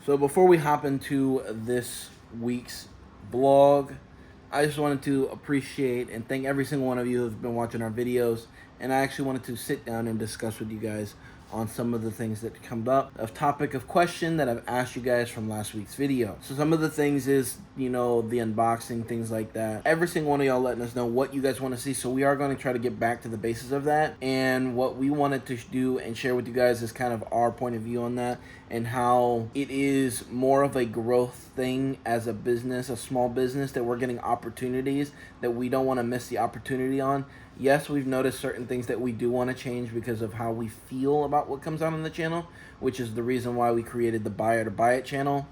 So before we hop into this week's vlog, I just wanted to appreciate and thank every single one of you who's been watching our videos. And I actually wanted to sit down and discuss with you guys on some of the things that come up, a topic of question that I've asked you guys from last week's video. So some of the things is, you know, the unboxing, things like that. Every single one of y'all letting us know what you guys want to see. So we are going to try to get back to the basis of that. And what we wanted to do and share with you guys is kind of our point of view on that and how it is more of a growth thing as a business, a small business, that we're getting opportunities that we don't want to miss the opportunity on. Yes, we've noticed certain things that we do want to change because of how we feel about what comes out on the channel, which is the reason why we created the Buy It or Buy It channel.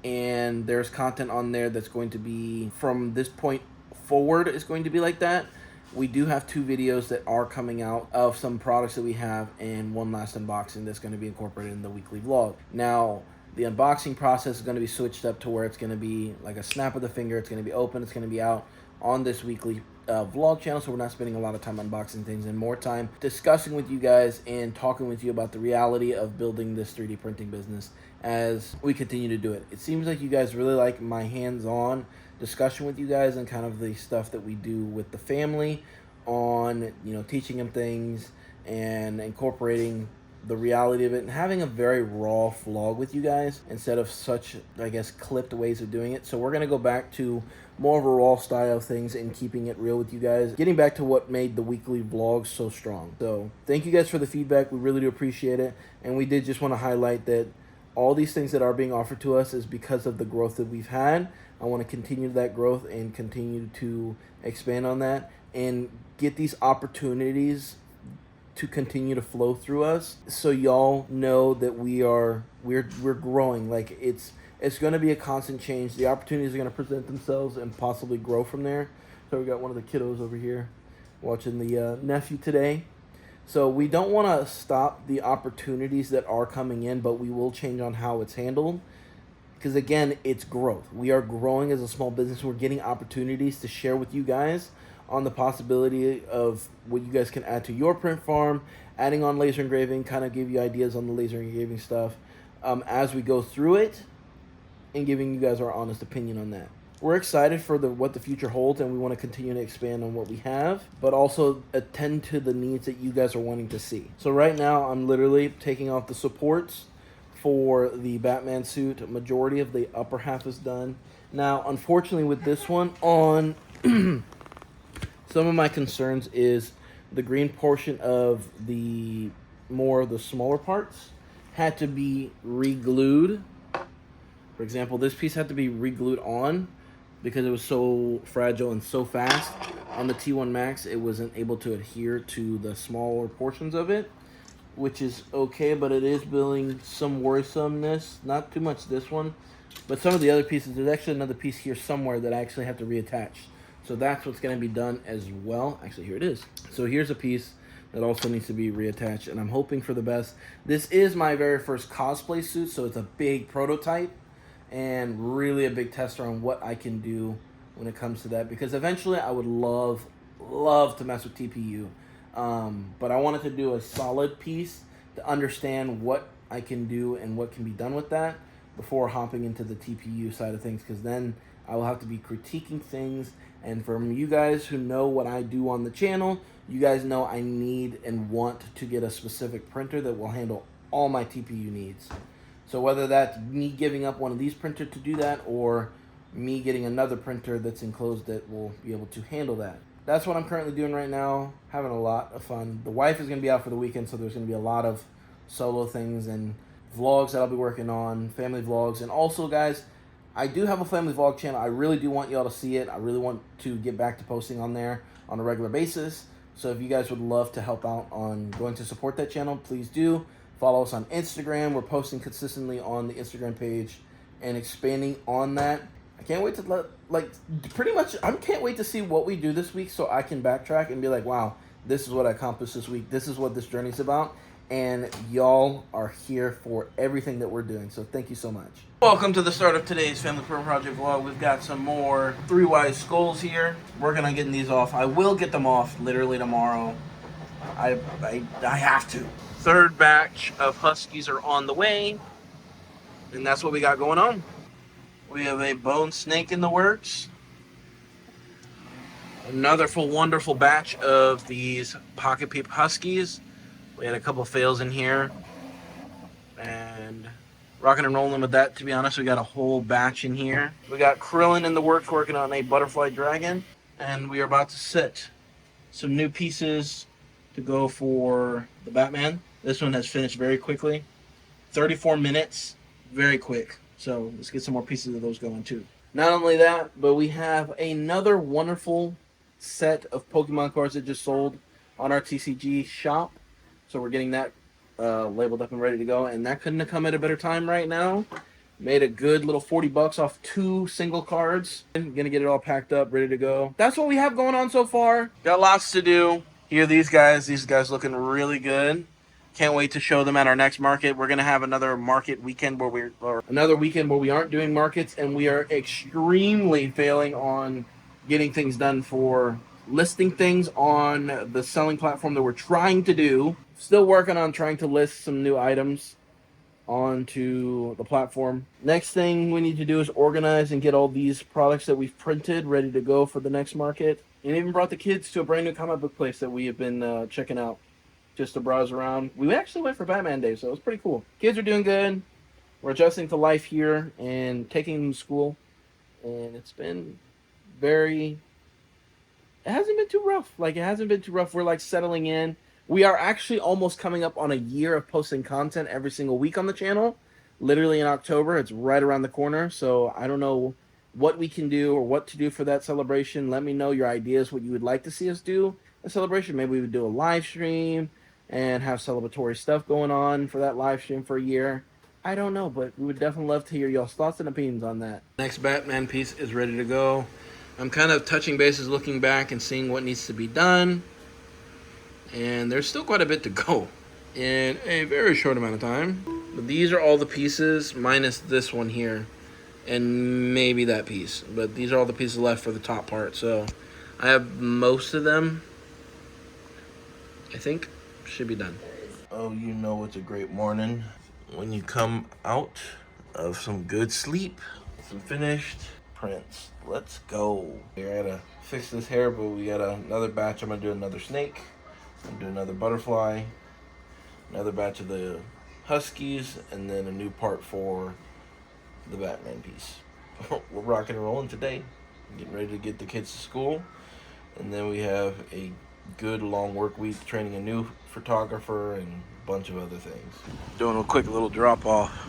And there's content on there that's going to be, from this point forward, is going to be like that. We do have 2 videos that are coming out of some products that we have, and one last unboxing that's going to be incorporated in the weekly vlog. Now, the unboxing process is going to be switched up to where it's going to be like a snap of the finger. It's going to be open. It's going to be out on this weekly vlog channel, so we're not spending a lot of time unboxing things and more time discussing with you guys and talking with you about the reality of building this 3D printing business as we continue to do it. It seems like you guys really like my hands-on discussion with you guys and kind of the stuff that we do with the family on, you know, teaching them things and incorporating the reality of it and having a very raw vlog with you guys instead of such, I guess, clipped ways of doing it. So we're going to go back to more of a raw style of things and keeping it real with you guys, getting back to what made the weekly vlogs so strong. So thank you guys for the feedback. We really do appreciate it. And we did just want to highlight that all these things that are being offered to us is because of the growth that we've had. I want to continue that growth and continue to expand on that and get these opportunities to continue to flow through us, so y'all know that we're growing. Like it's going to be a constant change. The opportunities are going to present themselves and possibly grow from there. So we got one of the kiddos over here watching the nephew today. So we don't want to stop the opportunities that are coming in, but we will change on how it's handled. Because again, it's growth. We are growing as a small business. We're getting opportunities to share with you guys on the possibility of what you guys can add to your print farm, adding on laser engraving, kind of give you ideas on the laser engraving stuff as we go through it, and giving you guys our honest opinion on that. We're excited for what the future holds, and we want to continue to expand on what we have, but also attend to the needs that you guys are wanting to see. So right now, I'm literally taking off the supports for the Batman suit. Majority of the upper half is done. Now, unfortunately, with this one on... Some of my concerns is the green portion of the smaller parts had to be re-glued. For example, this piece had to be re-glued on because it was so fragile and so fast. On the T1 Max, it wasn't able to adhere to the smaller portions of it, which is okay, but it is building some worrisomeness. Not too much this one, but some of the other pieces. There's actually another piece here somewhere that I actually have to reattach. So that's what's going to be done as well. Actually, here it is. So here's a piece that also needs to be reattached, and I'm hoping for the best. This is my very first cosplay suit, so it's a big prototype and really a big tester on what I can do when it comes to that, because eventually I would love to mess with TPU. But I wanted to do a solid piece to understand what I can do and what can be done with that before hopping into the TPU side of things, because then I will have to be critiquing things. And from you guys who know what I do on the channel, you guys know I need and want to get a specific printer that will handle all my TPU needs. So whether that's me giving up one of these printers to do that, or me getting another printer that's enclosed that will be able to handle that. That's what I'm currently doing right now, having a lot of fun. The wife is going to be out for the weekend, so there's going to be a lot of solo things and vlogs that I'll be working on, family vlogs. And also, guys, I do have a family vlog channel. I really do want y'all to see it. I really want to get back to posting on there on a regular basis. So if you guys would love to help out on going to support that channel, please do. Follow us on Instagram. We're posting consistently on the Instagram page and expanding on that. I can't wait to I can't wait to see what we do this week so I can backtrack and be like, wow, this is what I accomplished this week. This is what this journey's about. And y'all are here for everything that we're doing. So thank you so much. Welcome to the start of today's Family Pro Project vlog. We've got some more 3-wise skulls here. Working on getting these off. I will get them off literally tomorrow. I have to. Third batch of Huskies are on the way. And that's what we got going on. We have a bone snake in the works. Another full wonderful batch of these Pocket Peep Huskies. We had a couple fails in here. And rocking and rolling with that, to be honest. We got a whole batch in here. We got Krillin in the works working on a butterfly dragon. And we are about to set some new pieces to go for the Batman. This one has finished very quickly. 34 minutes, very quick. So let's get some more pieces of those going too. Not only that, but we have another wonderful set of Pokemon cards that just sold on our TCG shop. So we're getting that labeled up and ready to go. And that couldn't have come at a better time right now. Made a good little 40 bucks off 2 single cards. Gonna get it all packed up, ready to go. That's what we have going on so far. Got lots to do. Here, these guys looking really good. Can't wait to show them at our next market. We're gonna have another market weekend where we aren't doing markets, and we are extremely failing on getting things done for listing things on the selling platform that we're trying to do. Still working on trying to list some new items onto the platform. Next thing we need to do is organize and get all these products that we've printed ready to go for the next market. And even brought the kids to a brand new comic book place that we have been checking out just to browse around. We actually went for Batman Day, so it was pretty cool. Kids are doing good. We're adjusting to life here and taking them to school. And it's been it hasn't been too rough. We're like settling in. We are actually almost coming up on a year of posting content every single week on the channel. Literally in October. It's right around the corner. So I don't know what we can do or what to do for that celebration. Let me know your ideas, what you would like to see us do a celebration. Maybe we would do a live stream and have celebratory stuff going on for that live stream for a year. I don't know, but we would definitely love to hear y'all's thoughts and opinions on that. Next Batman piece is ready to go. I'm kind of touching bases, looking back and seeing what needs to be done. And there's still quite a bit to go in a very short amount of time. But these are all the pieces, minus this one here. And maybe that piece. But these are all the pieces left for the top part. So I have most of them, I think, should be done. Oh, you know it's a great morning when you come out of some good sleep, some finished prints. Let's go. I gotta fix this hair, but we got another batch. I'm gonna do another snake. I'm gonna do another butterfly, another batch of the Huskies, and then a new part for the Batman piece. We're rocking and rolling today. Getting ready to get the kids to school. And then we have a good long work week training a new photographer and a bunch of other things. Doing a quick little drop off.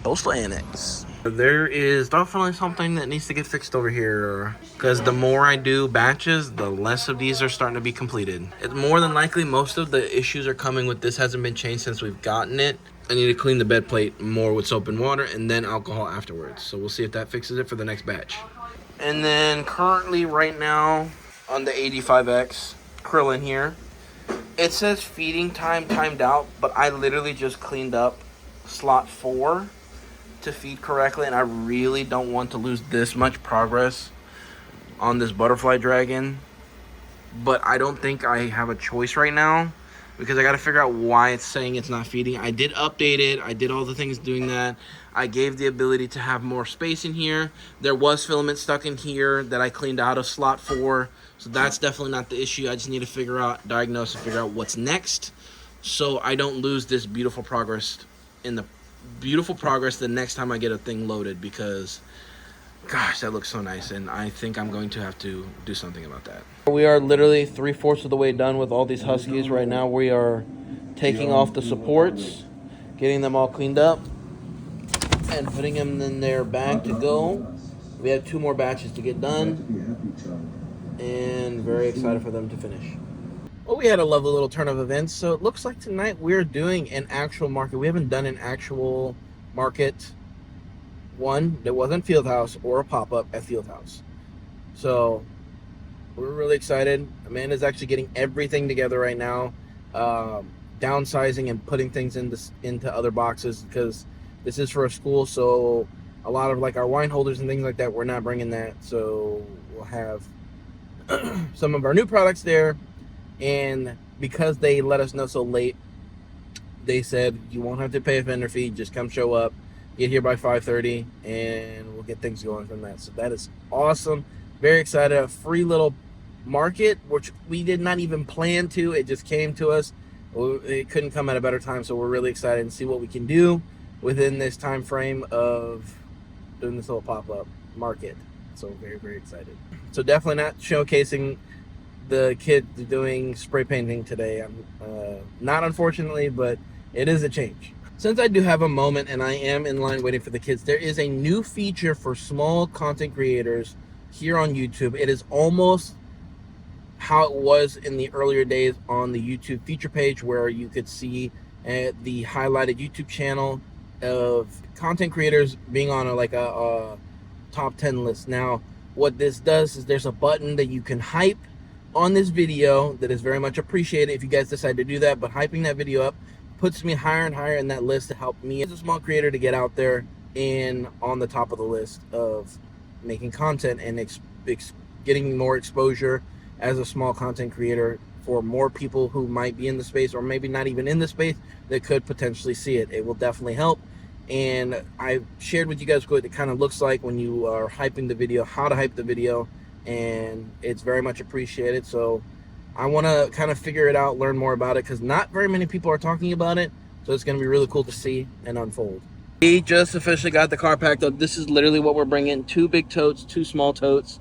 Postal Annex. There is definitely something that needs to get fixed over here, because the more I do batches, the less of these are starting to be completed. It's more than likely most of the issues are coming with this hasn't been changed since we've gotten it. I need to clean the bed plate more with soap and water and then alcohol afterwards. So we'll see if that fixes it for the next batch. And then currently right now on the 85X Krillin here, it says feeding time timed out, but I literally just cleaned up slot 4 to feed correctly, and I really don't want to lose this much progress on this butterfly dragon. But I don't think I have a choice right now, because I got to figure out why it's saying it's not feeding. I did update it. I did all the things doing that. I gave the ability to have more space in here. There was filament stuck in here that I cleaned out of slot 4. So that's definitely not the issue. I just need to diagnose and figure out what's next, so I don't lose this beautiful progress the next time I get a thing loaded, because gosh, that looks so nice, and I think I'm going to have to do something about that. We are literally 3/4 of the way done with all these Huskies. Right now we are taking off the supports, getting them all cleaned up, and putting them in their bag to go. We have 2 more batches to get done, and very excited for them to finish. Well, we had a lovely little turn of events, so it looks like tonight we're doing an actual market. We haven't done an actual market one that wasn't Fieldhouse or a pop-up at Fieldhouse. So we're really excited. Amanda's actually getting everything together right now, downsizing and putting things into other boxes, because this is for a school, so a lot of like our wine holders and things like that, we're not bringing that. So we'll have some of our new products there. And because they let us know so late, they said you won't have to pay a vendor fee, just come show up get here by 5:30, and we'll get things going from that. So that is awesome. Very excited. A free little market, which we did not even plan to. It just came to us. It couldn't come at a better time, so we're really excited to see what we can do within this time frame of doing this little pop-up market. So very, very excited. So definitely not showcasing the kid doing spray painting today. Not unfortunately, but it is a change. Since I do have a moment and I am in line waiting for the kids, there is a new feature for small content creators here on YouTube. It is almost how it was in the earlier days on the YouTube feature page, where you could see the highlighted YouTube channel of content creators being on a top 10 list. Now, what this does is there's a button that you can hype on this video that is very much appreciated if you guys decide to do that, but hyping that video up puts me higher and higher in that list to help me as a small creator to get out there and on the top of the list of making content and getting more exposure as a small content creator for more people who might be in the space or maybe not even in the space that could potentially see it. It will definitely help. And I shared with you guys what it kind of looks like when you are hyping the video, how to hype the video, and it's very much appreciated. So I want to kind of figure it out, learn more about it, because not very many people are talking about it. So it's going to be really cool to see and unfold. We just officially got the car packed up. This is literally what we're bringing: 2 big totes, 2 small totes,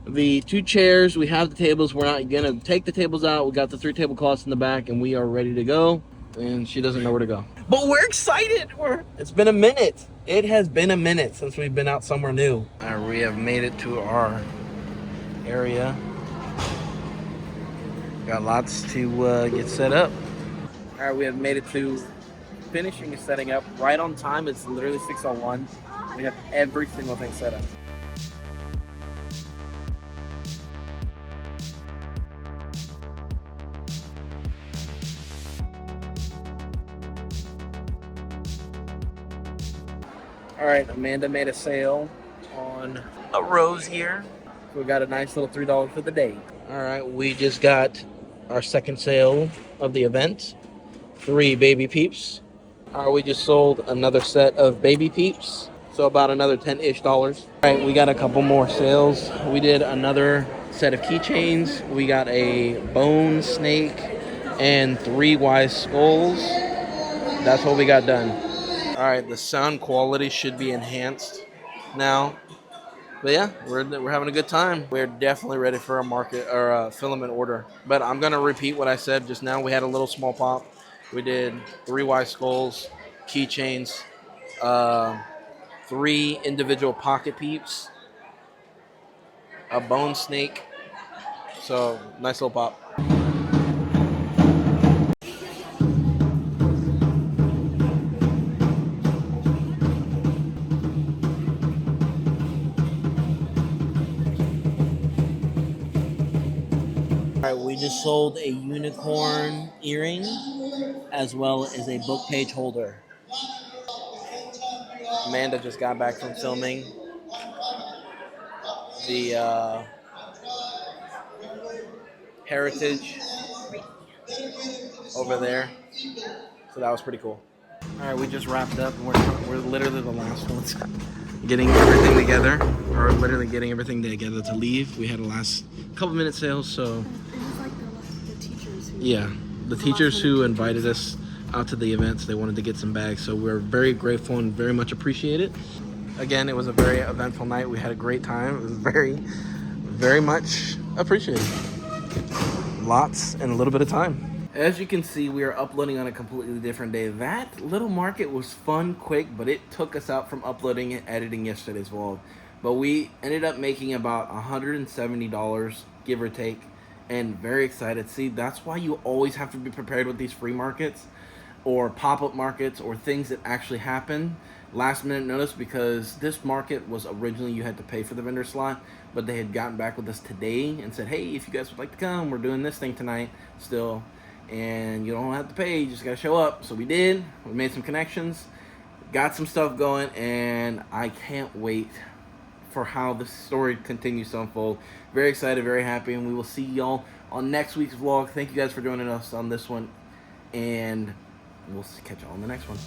the 2 chairs. We have the tables. We're not going to take the tables out. We got the 3 tablecloths in the back, and we are ready to go. And she doesn't know where to go. But we're excited. It's been a minute. It has been a minute since we've been out somewhere new. We have made it to our area. Got lots to get set up. All right, we have made it to finishing and setting up right on time. It's literally 6:01. We have every single thing set up. All right, Amanda made a sale on a rose here. So we got a nice little $3 for the day. All right, we just got our second sale of the event. 3 baby peeps. We just sold another set of baby peeps, so about another $10-ish. All right, we got a couple more sales. We did another set of keychains. We got a bone snake and 3 wise skulls. That's what we got done. All right, the sound quality should be enhanced now. But yeah, we're having a good time. We're definitely ready for a market or a filament order. But I'm gonna repeat what I said just now. We had a little small pop. We did 3 wise skulls, keychains, 3 individual pocket peeps, a bone snake. So nice little pop. All right, we just sold a unicorn earring as well as a book page holder. Amanda just got back from filming the heritage over there, so that was pretty cool. All right, we just wrapped up, and we're literally the last ones getting everything together, or literally getting everything together to leave. We had a last couple minute sales, so it was like the teachers who, yeah, the teachers who invited us out to the events, they wanted to get some bags, so we're very grateful and very much appreciate it. Again, it was a very eventful night. We had a great time. It was very, very much appreciated. Lots and a little bit of time. As you can see, we are uploading on a completely different day. That little market was fun, quick, but it took us out from uploading and editing yesterday's vlog. But we ended up making about $170, give or take, and very excited. See, that's why you always have to be prepared with these free markets or pop-up markets or things that actually happen last minute notice, because this market was originally you had to pay for the vendor slot, but they had gotten back with us today and said, hey, if you guys would like to come, we're doing this thing tonight still, and you don't have to pay, you just gotta show up. So we did. We made some connections, got some stuff going, and I can't wait for how this story continues to unfold. Very excited, very happy, and we will see y'all on next week's vlog. Thank you guys for joining us on this one, and we'll catch y'all on the next one.